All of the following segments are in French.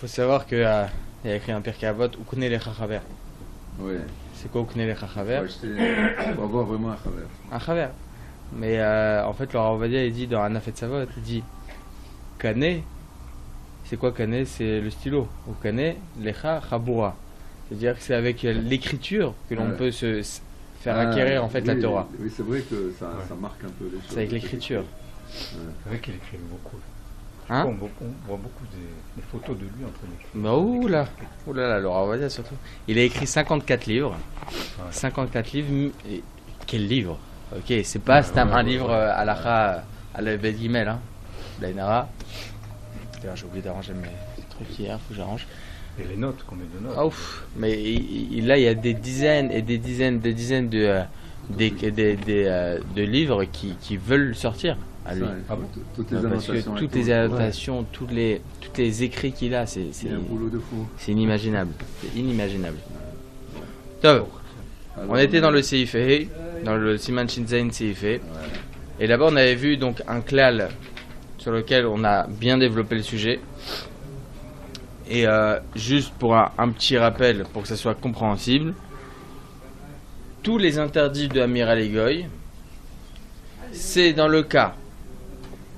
faut savoir que il a écrit un Pirkei Avot, Ukne lecha chaver. Ouais. C'est quoi Ukne lecha chaver? On va voir vraiment un chaver. Un chaver. Mais en fait, le Rav Ovadia, il dit dans Anaf et Tzavot, il dit Kane. C'est quoi Kane? C'est le stylo. Ou Kane lecha chabura. C'est-à-dire que c'est avec l'écriture que l'on peut se faire acquérir en fait la Torah. Oui, c'est vrai que ça marque un peu les choses. C'est avec l'écriture. C'est vrai qu'il écrit beaucoup. Hein? On voit beaucoup des photos de lui en train d'écrire. Bah oula, le Rav Ovadia surtout. Il a écrit 54 livres. Ouais. 54 livres. Et quel livre? Ok, c'est pas un livre halacha à la Bet Gimel, hein. Blainara. D'ailleurs, j'ai oublié d'arranger mes trucs hier, faut que j'arrange. Et les notes, combien de notes? Ah, ouf. Mais là, il y a des dizaines et des dizaines de livres qui veulent sortir à lui. Ah bon, toutes les Parce que annotations. toutes les annotations, tous les écrits qu'il a, c'est un boulot de fou. c'est inimaginable. C'est inimaginable. Top. On était dans le Seifé, dans le Siman Shinzain Seifé. Et là-bas, on avait vu donc un klal sur lequel on a bien développé le sujet. Et juste pour un petit rappel, pour que ça soit compréhensible, tous les interdits de Amiral Egoy, c'est dans le cas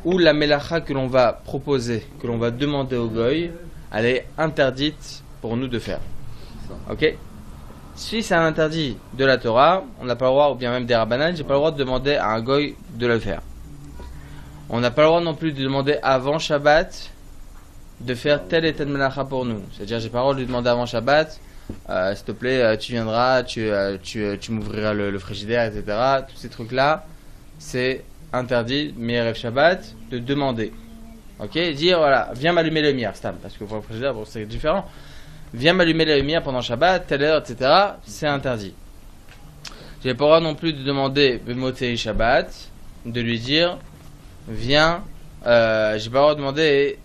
où la melacha que l'on va proposer, que l'on va demander au Goy, elle est interdite pour nous de faire. Ok? Si c'est un interdit de la Torah, on n'a pas le droit, ou bien même des Rabbanan, j'ai pas le droit de demander à un Goy de le faire. On n'a pas le droit non plus de demander avant Shabbat de faire telle et telle melacha pour nous. C'est-à-dire, j'ai pas le droit de lui demander avant Shabbat, s'il te plaît, tu viendras, tu m'ouvriras le frigidaire, etc. Tous ces trucs-là, c'est interdit, Me'erev Shabbat, de demander. Ok? Dire, voilà, viens m'allumer le lumière, Stam, parce que pour le frigidaire, bon, c'est différent. Viens m'allumer la lumière pendant Shabbat, telle heure, etc. C'est interdit. J'ai pas le droit non plus de demander B'motzei Shabbat, de lui dire, viens, j'ai pas le droit de demander,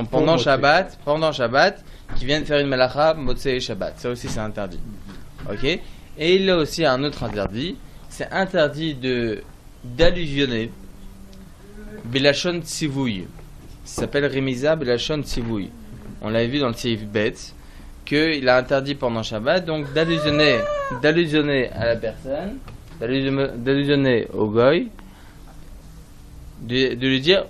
pendant Shabbat, qui vienne faire une melacha Motzei Shabbat. Ça aussi c'est interdit. Ok? Et il y a aussi un autre interdit. C'est interdit d'allusionner Belashon Tzivouy. Ça s'appelle Remiza Belashon Tzivouy. On l'avait vu dans le Seif Bet qu'il a interdit pendant Shabbat donc d'allusionner à la personne, d'allusionner au goy, de lui dire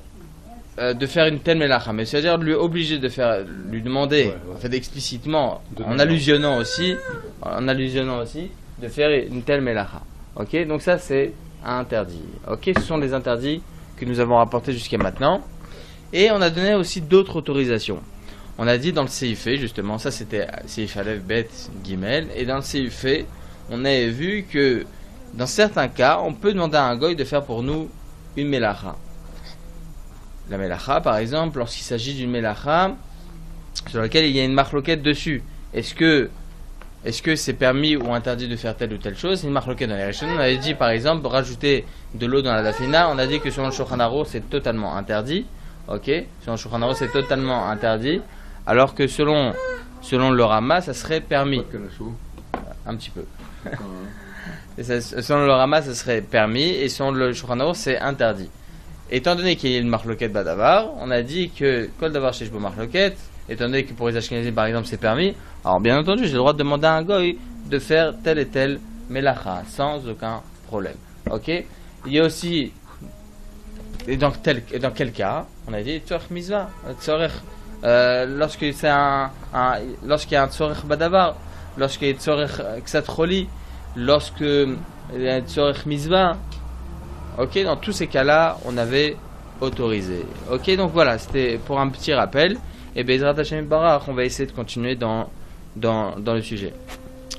de faire une telle melacha, mais c'est-à-dire de lui obliger de faire, lui demander en fait explicitement en allusionnant aussi de faire une telle melacha. Ok, donc ça c'est interdit. Ok, ce sont les interdits que nous avons rapportés jusqu'à maintenant, et on a donné aussi d'autres autorisations. On a dit dans le Seifé, justement, ça c'était Seif Aleph Bet Gimel, et dans le Seifé, on avait vu que dans certains cas, on peut demander à un goy de faire pour nous une melacha. La melacha, par exemple, lorsqu'il s'agit d'une melacha sur laquelle il y a une marloquette dessus, est-ce que c'est permis ou interdit de faire telle ou telle chose? C'est une marloquette dans les Rishonim. On avait dit, par exemple, rajouter de l'eau dans la dafina, on a dit que selon le Shulchan Aruch, c'est totalement interdit. Ok, selon le Shulchan Aruch, c'est totalement interdit. Alors que selon le Rama, ça serait permis. Un petit peu. Et selon le Rama, ça serait permis, et selon le Shulchan Aruch, c'est interdit. Étant donné qu'il y a une marloquette badavar, on a dit que kol davar sheyesh bo marloquette, étant donné que pour les Ashkenazim par exemple c'est permis, alors bien entendu j'ai le droit de demander à un goy de faire telle et telle melacha sans aucun problème. Ok. Il y a aussi, et dans quel cas, on a dit tzorech mizvah, tzorech. Lorsqu'il y a un tzorech badavar, lorsqu'il y a un tzorech ksat choli, lorsqu'il y a un tzorech mizvah, ok, dans tous ces cas-là, on avait autorisé. Ok, donc voilà, c'était pour un petit rappel. Et Bezrat Hashem Barach, on va essayer de continuer dans le sujet.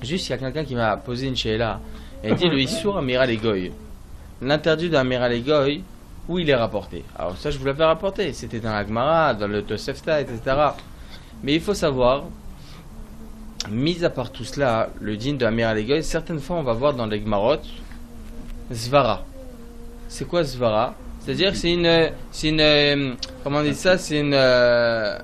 Juste, il y a quelqu'un qui m'a posé une sheila. Elle dit le Issour Amiral Egoy. L'interdit d'Amiral Egoy, où il est rapporté. Alors ça, je vous l'avais rapporté. C'était dans la Gemara, dans le Tosefta, etc. Mais il faut savoir, mis à part tout cela, le din de Amiral Egoy, certaines fois, on va voir dans les Gemarot, Zvara. C'est quoi Zvara? C'est-à-dire que c'est une comment on dit ça? C'est un,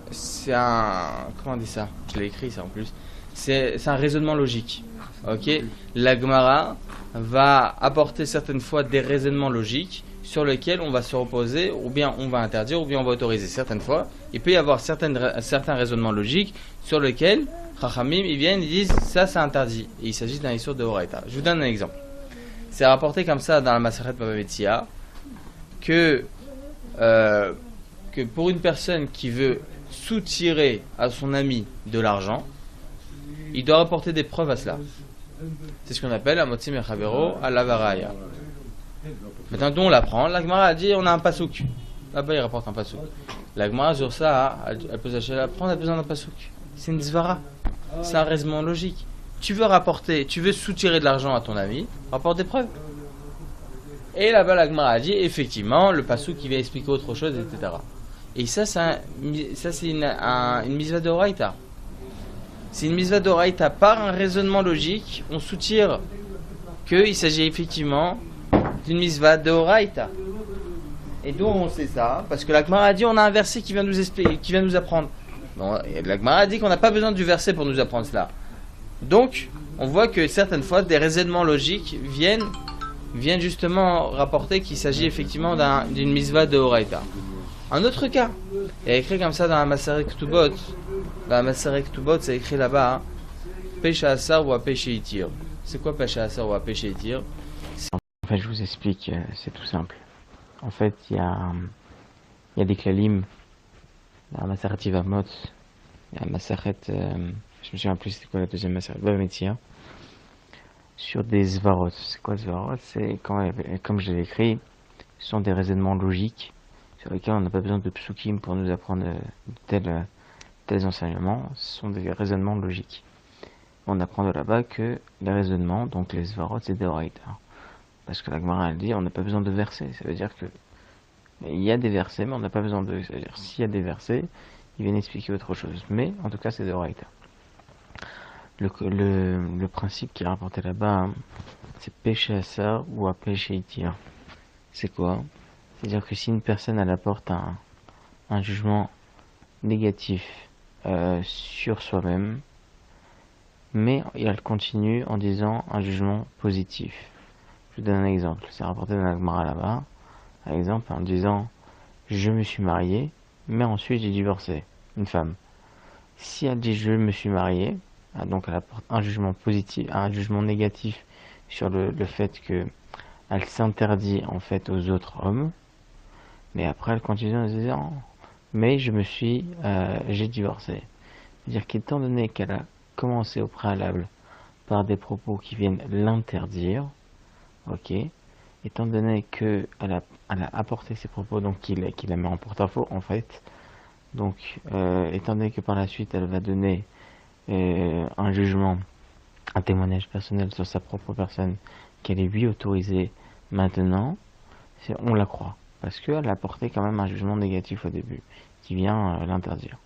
comment on dit ça? Je l'ai écrit ça en plus. C'est un raisonnement logique. Ok? La Gemara va apporter certaines fois des raisonnements logiques sur lesquels on va se reposer, ou bien on va interdire, ou bien on va autoriser. Certaines fois, il peut y avoir certains raisonnements logiques sur lesquels Chachamim, ils viennent, ils disent ça c'est interdit. Et il s'agit d'un issur de Horaïta. Je vous donne un exemple. C'est rapporté comme ça dans la Masachet Baba Metzia que pour une personne qui veut soutirer à son ami de l'argent, il doit rapporter des preuves à cela. C'est ce qu'on appelle Amotzi Mechavero à l'Avaraya. Maintenant, d'où on l'apprend? La Gemara a dit on a un pasouk. Là-bas, il rapporte un pasouk. La Gemara, sur ça, elle pose la on a besoin d'un pasouk. C'est une zvara. C'est un raisonnement logique. Tu veux soutirer de l'argent à ton ami, rapporte des preuves. Et là-bas, la Gemara a dit effectivement, le pasouk qui vient expliquer autre chose, etc. Et ça, c'est une misva de Horaïta. C'est une misva de Horaïta. Par un raisonnement logique, on soutire qu'il s'agit effectivement d'une misva de Horaïta. Et d'où on sait ça? Parce que la Gemara a dit on a un verset qui vient nous expliquer, qui vient nous apprendre. Bon, la Gemara a dit qu'on n'a pas besoin du verset pour nous apprendre cela. Donc, on voit que certaines fois, des raisonnements logiques viennent justement rapporter qu'il s'agit effectivement d'une misva de Horaïta. Un autre cas, il y a écrit comme ça dans la Maseret Ketubot. Dans la Maseret Ketubot, c'est écrit là-bas Pesha Asar ou Pesha Itir. C'est quoi Pesha Asar ou Pesha Itir? En fait, je vous explique, c'est tout simple. En fait, il y a des klalim, la Maseret Yivamot, il y a la Maseret, je me souviens plus c'était quoi la deuxième Maseret, Bava Metzia, sur des zvarot. C'est quoi zvarot? C'est, comme je l'ai écrit, ce sont des raisonnements logiques sur lesquels on n'a pas besoin de psukim pour nous apprendre tels enseignements. Ce sont des raisonnements logiques. On apprend de là-bas que les raisonnements, donc les zvarot, c'est des Horaïta. Parce que la Gemara elle dit on n'a pas besoin de versets. Ça veut dire que il y a des versets, mais on n'a pas besoin de. C'est-à-dire s'il y a des versets, ils viennent expliquer autre chose. Mais en tout cas, c'est des Horaïta. Le principe qui est rapporté là-bas, hein, c'est péché à ça ou à péché itir. C'est quoi? C'est-à-dire que si une personne elle apporte un jugement négatif sur soi-même, mais elle continue en disant un jugement positif. Je vous donne un exemple. C'est rapporté dans la Gemara là-bas. Par exemple, en disant je me suis marié, mais ensuite j'ai divorcé. Une femme. Si elle dit je me suis marié, donc elle apporte un jugement positif, un jugement négatif sur le fait que elle s'interdit en fait aux autres hommes, mais après elle continue en disant mais j'ai divorcé. C'est-à-dire qu'étant donné qu'elle a commencé au préalable par des propos qui viennent l'interdire, ok, étant donné qu'elle a apporté ces propos donc qui la met en porte-à-faux en fait, donc étant donné que par la suite elle va donner un jugement, un témoignage personnel sur sa propre personne qu'elle est lui autorisée maintenant, on la croit parce qu'elle a apporté quand même un jugement négatif au début qui vient l'interdire.